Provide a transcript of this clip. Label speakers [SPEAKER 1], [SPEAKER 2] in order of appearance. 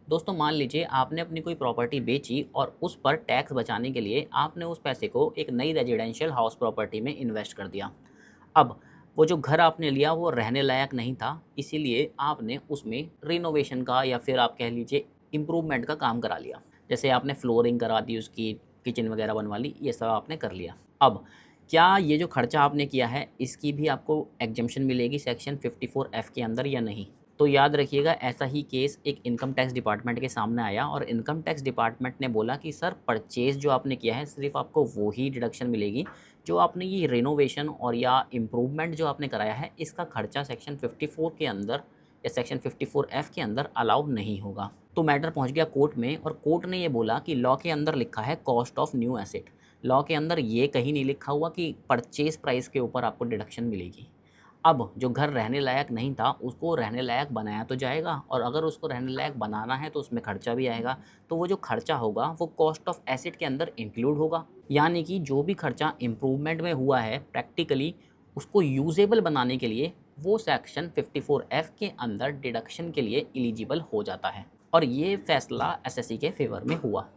[SPEAKER 1] दोस्तों मान लीजिए आपने अपनी कोई प्रॉपर्टी बेची और उस पर टैक्स बचाने के लिए आपने उस पैसे को एक नई रेजिडेंशियल हाउस प्रॉपर्टी में इन्वेस्ट कर दिया। अब वो जो घर आपने लिया वो रहने लायक नहीं था, इसीलिए आपने उसमें रिनोवेशन का या फिर आप कह लीजिए इम्प्रूवमेंट का काम करा लिया। जैसे आपने फ्लोरिंग करा दी, उसकी किचन वगैरह बनवा ली, ये सब आपने कर लिया। अब क्या ये जो खर्चा आपने किया है इसकी भी आपको एग्जम्पशन मिलेगी सेक्शन 54F के अंदर या नहीं? तो याद रखिएगा, ऐसा ही केस एक इनकम टैक्स डिपार्टमेंट के सामने आया और इनकम टैक्स डिपार्टमेंट ने बोला कि सर परचेज़ जो आपने किया है सिर्फ़ आपको वो ही डिडक्शन मिलेगी जो आपने ये रिनोवेशन और या इम्प्रूवमेंट जो आपने कराया है इसका खर्चा सेक्शन 54 के अंदर या सेक्शन 54F के अंदर अलाउ नहीं होगा। तो मैटर पहुंच गया कोर्ट में और कोर्ट ने ये बोला कि लॉ के अंदर लिखा है cost of new asset. Law के अंदर ये कहीं नहीं लिखा हुआ कि परचेज प्राइस के ऊपर आपको डिडक्शन मिलेगी। अब जो घर रहने लायक नहीं था उसको रहने लायक बनाया तो जाएगा और अगर उसको रहने लायक बनाना है तो उसमें खर्चा भी आएगा। तो वो जो खर्चा होगा वो कॉस्ट ऑफ एसेट के अंदर इंक्लूड होगा। यानी कि जो भी खर्चा इम्प्रूवमेंट में हुआ है प्रैक्टिकली उसको यूजेबल बनाने के लिए वो सेक्शन 54F के अंदर डिडक्शन के लिए एलिजिबल हो जाता है। और ये फैसला एसएससी के फेवर में हुआ।